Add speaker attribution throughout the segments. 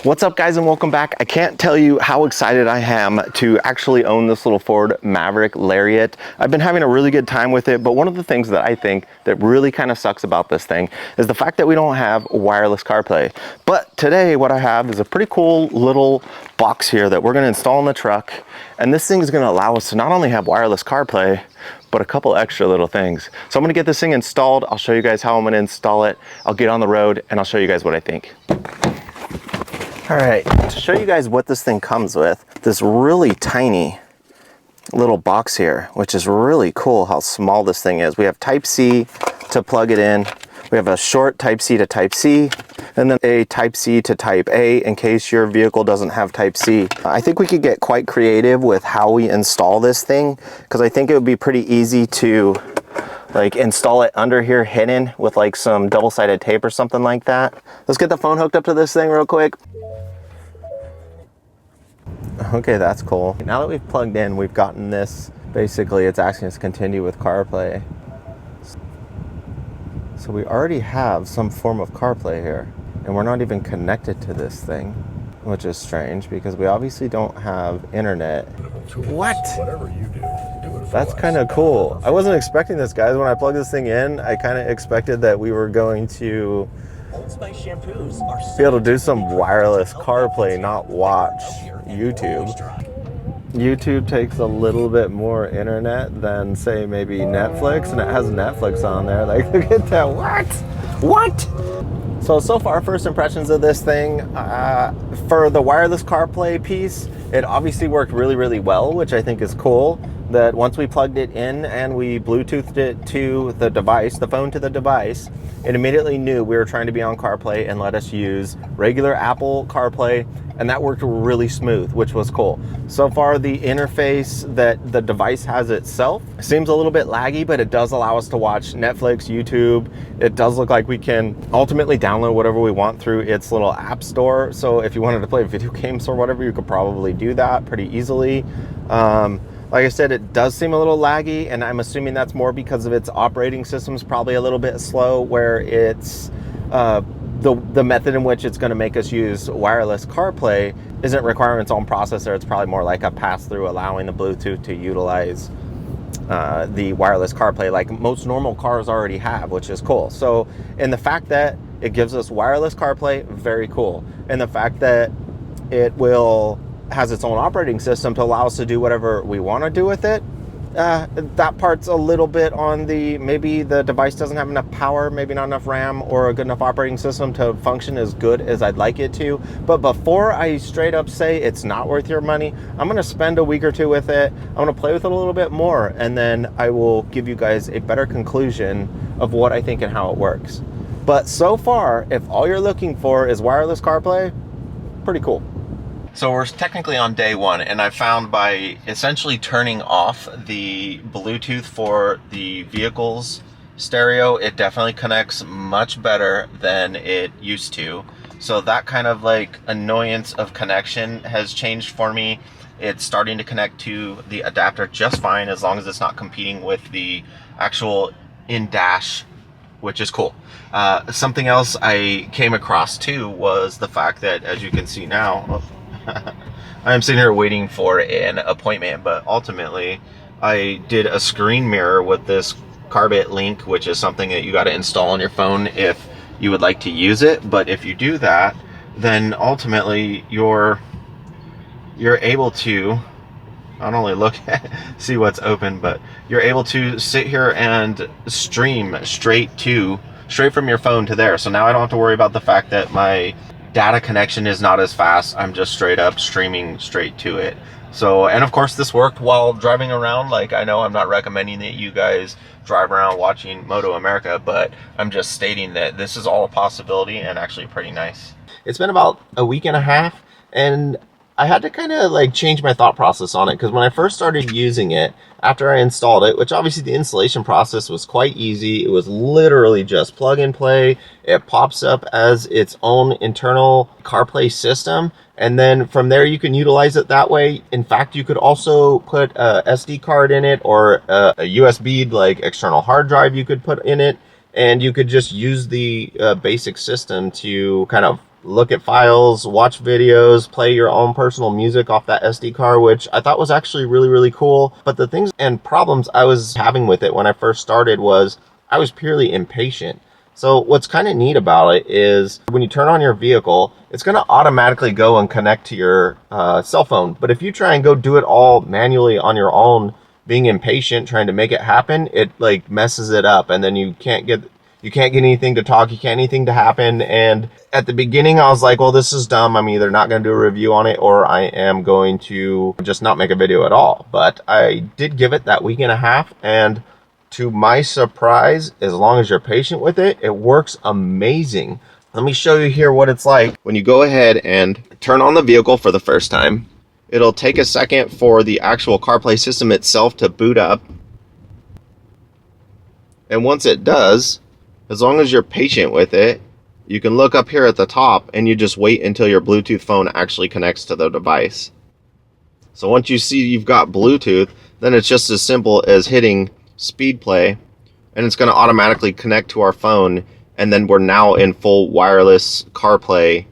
Speaker 1: What's up, guys, and welcome back. I can't tell you how excited I am to actually own this little Ford Maverick Lariat. I've been having a really good time with it, but one of the things that I think that really kind of sucks about this thing is the fact that we don't have wireless CarPlay. But today what I have is a pretty cool little box here that we're going to install in the truck, and this thing is going to allow us to not only have wireless CarPlay, but a couple extra little things. So I'm going to get this thing installed. I'll show you guys how I'm going to install it. I'll get on the road and I'll show you guys what I think. All right, to show you guys what this thing comes with, this really tiny little box here, which is really cool how small this thing is. We have Type-C to plug it in. We have a short Type-C to Type-C, and then a Type-C to Type-A in case your vehicle doesn't have Type-C. I think we could get quite creative with how we install this thing, because I think it would be pretty easy to like install it under here hidden with like some double-sided tape or something like that. Let's get the phone hooked up to this thing real quick. Okay, that's cool. Now that we've plugged in, we've gotten this, basically it's asking us to continue with CarPlay. So we already have some form of CarPlay here, and we're not even connected to this thing, which is strange because we obviously don't have internet. What?
Speaker 2: Whatever you do it.
Speaker 1: That's kind of cool. I wasn't expecting this, guys. When I plugged this thing in, I kind of expected that we were going to be able to do some wireless CarPlay, not watch YouTube. YouTube takes a little bit more internet than, say, maybe Netflix, and it has Netflix on there. Like, look at that. What? So far, first impressions of this thing, for the wireless CarPlay piece, it obviously worked really, really well, which I think is cool. That once we plugged it in and we Bluetoothed it to the device, the phone to the device, it immediately knew we were trying to be on CarPlay and let us use regular Apple CarPlay, and that worked really smooth, which was cool. So far, the interface that the device has itself seems a little bit laggy, but it does allow us to watch Netflix, YouTube. It does look like we can ultimately download whatever we want through its little app store. So if you wanted to play video games or whatever, you could probably do that pretty easily. Like I said, it does seem a little laggy, and I'm assuming that's more because of its operating system's probably a little bit slow, where it's the method in which it's going to make us use wireless CarPlay isn't requiring its own processor. It's probably more like a pass-through, allowing the Bluetooth to utilize the wireless CarPlay like most normal cars already have, which is cool. So, and the fact that it gives us wireless CarPlay, very cool. And the fact that it has its own operating system to allow us to do whatever we want to do with it, that part's a little bit on the, maybe the device doesn't have enough power, maybe not enough RAM or a good enough operating system to function as good as I'd like it to. But before I straight up say it's not worth your money, I'm going to spend a week or two with it. I'm going to play with it a little bit more, and then I will give you guys a better conclusion of what I think and how it works. But so far, if all you're looking for is wireless CarPlay, pretty cool. So we're technically on day one, and I found by essentially turning off the Bluetooth for the vehicle's stereo, it definitely connects much better than it used to. So that kind of like annoyance of connection has changed for me. It's starting to connect to the adapter just fine, as long as it's not competing with the actual in-dash, which is cool. Something else I came across too was the fact that, as you can see now, I'm sitting here waiting for an appointment, but ultimately I did a screen mirror with this Carbit link, which is something that you got to install on your phone if you would like to use it. But if you do that, then ultimately you're able to not only look at see what's open, but you're able to sit here and stream straight from your phone to there. So now I don't have to worry about the fact that my data connection is not as fast. I'm just straight up streaming straight to it. So, and of course this worked while driving around. Like, I know I'm not recommending that you guys drive around watching Moto America, but I'm just stating that this is all a possibility and actually pretty nice. It's been about a week and a half, and I had to kind of like change my thought process on it, because when I first started using it, after I installed it, which obviously the installation process was quite easy. It was literally just plug and play. It pops up as its own internal CarPlay system, and then from there you can utilize it that way. In fact, you could also put a SD card in it, or a USB like external hard drive you could put in it, and you could just use the basic system to kind of look at files, watch videos, play your own personal music off that SD card, which I thought was actually really, really cool. But the things and problems I was having with it when I first started was I was purely impatient. So what's kind of neat about it is when you turn on your vehicle, it's going to automatically go and connect to your cell phone. But if you try and go do it all manually on your own, being impatient, trying to make it happen, it like messes it up, and then you can't get anything to talk, you can't anything to happen. And at the beginning I was like, well, this is dumb. I'm either not going to do a review on it or I am going to just not make a video at all. But I did give it that week and a half, and to my surprise, as long as you're patient with it, it works amazing. Let me show you here what it's like. When you go ahead and turn on the vehicle for the first time, it'll take a second for the actual CarPlay system itself to boot up. And once it does, as long as you're patient with it, you can look up here at the top and you just wait until your Bluetooth phone actually connects to the device. So once you see you've got Bluetooth, then it's just as simple as hitting speed play, and it's going to automatically connect to our phone, and then we're now in full wireless CarPlay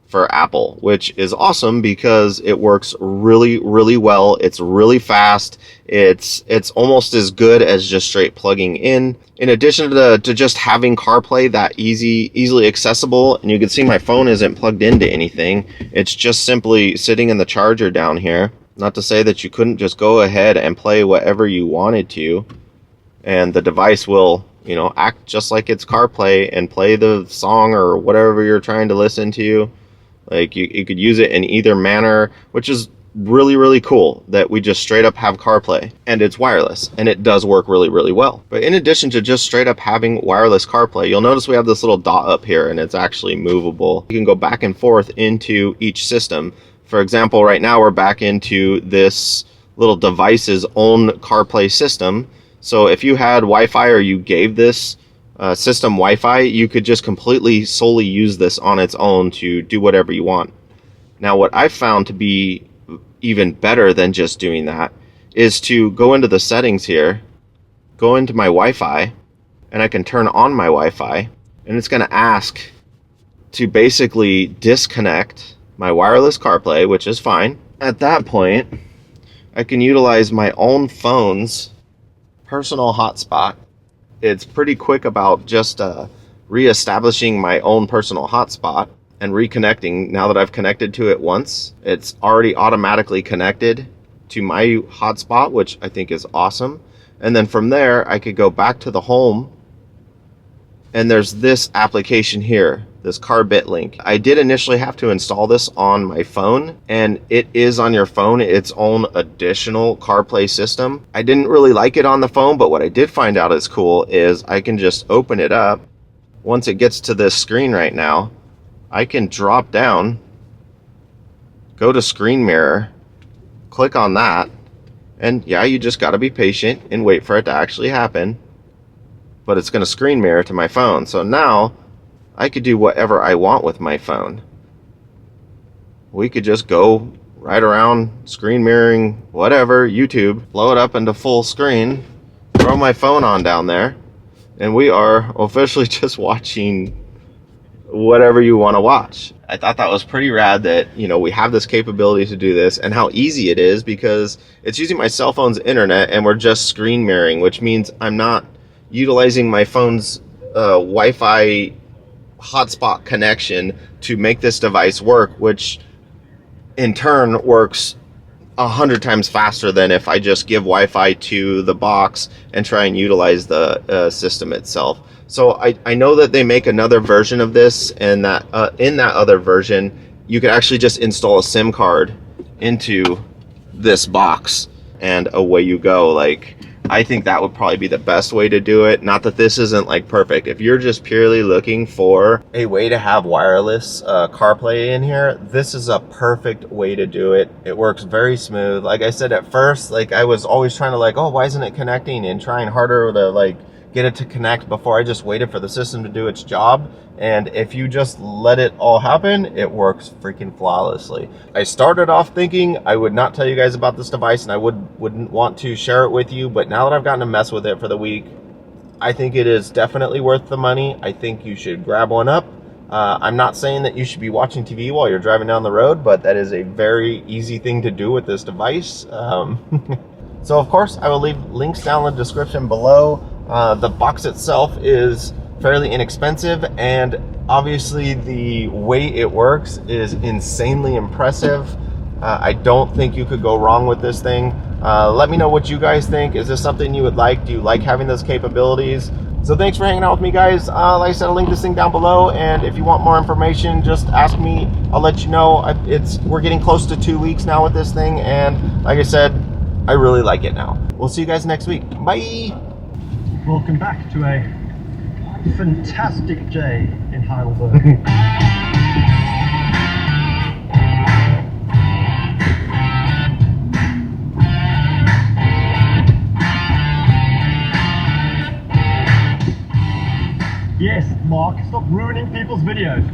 Speaker 1: for Apple, which is awesome because it works really, really well. It's really fast. It's almost as good as just straight plugging in. In addition to just having CarPlay that easily accessible, and you can see my phone isn't plugged into anything. It's just simply sitting in the charger down here. Not to say that you couldn't just go ahead and play whatever you wanted to, and the device will, you know, act just like it's CarPlay and play the song or whatever you're trying to listen to. Like you could use it in either manner, which is really, really cool that we just straight up have CarPlay, and it's wireless, and it does work really, really well. But in addition to just straight up having wireless CarPlay, you'll notice we have this little dot up here, and it's actually movable. You can go back and forth into each system. For example, right now we're back into this little device's own CarPlay system. So if you had Wi-Fi or you gave this system Wi-Fi, you could just completely solely use this on its own to do whatever you want. Now, what I've found to be even better than just doing that is to go into the settings here, go into my Wi-Fi, and I can turn on my Wi-Fi, and it's going to ask to basically disconnect my wireless CarPlay, which is fine. At that point, I can utilize my own phone's personal hotspot. It's pretty quick about just re-establishing my own personal hotspot and reconnecting. Now that I've connected to it once, it's already automatically connected to my hotspot, which I think is awesome. And then from there, I could go back to the home, and there's this application here, this CarBit link. I did initially have to install this on my phone, and it is on your phone its own additional CarPlay system. I didn't really like it on the phone, but what I did find out is cool is I can just open it up. Once it gets to this screen right now, I can drop down, go to screen mirror, click on that, and yeah, you just got to be patient and wait for it to actually happen. But it's going to screen mirror to my phone. So now I could do whatever I want with my phone. We could just go right around screen mirroring whatever, YouTube, blow it up into full screen, throw my phone on down there, and we are officially just watching whatever you want to watch. I thought that was pretty rad that, you know, we have this capability to do this, and how easy it is because it's using my cell phone's internet and we're just screen mirroring, which means I'm not utilizing my phone's Wi-Fi hotspot connection to make this device work, which in turn works 100 times faster than if I just give Wi-Fi to the box and try and utilize the system itself. So I know that they make another version of this, and that in that other version you could actually just install a SIM card into this box and away you go. Like, I think that would probably be the best way to do it. Not that this isn't like perfect. If you're just purely looking for a way to have wireless CarPlay in here, this is a perfect way to do it. It works very smooth. Like I said at first, like I was always trying to like, oh, why isn't it connecting, and trying harder to like get it to connect before I just waited for the system to do its job. And if you just let it all happen, it works freaking flawlessly. I started off thinking I would not tell you guys about this device, and I wouldn't want to share it with you, but now that I've gotten to mess with it for the week, I think it is definitely worth the money. I think you should grab one up. I'm not saying that you should be watching TV while you're driving down the road, but that is a very easy thing to do with this device. So of course, I will leave links down in the description below. The box itself is fairly inexpensive, and obviously the way it works is insanely impressive. I don't think you could go wrong with this thing. Let me know what you guys think. Is this something you would like? Do you like having those capabilities? So thanks for hanging out with me, guys. Like I said, I'll link this thing down below, and if you want more information, just ask me. I'll let you know. We're getting close to 2 weeks now with this thing, and like I said, I really like it now. We'll see you guys next week. Bye!
Speaker 3: Welcome back to a fantastic day in Heidelberg. Yes, Mark, stop ruining people's videos.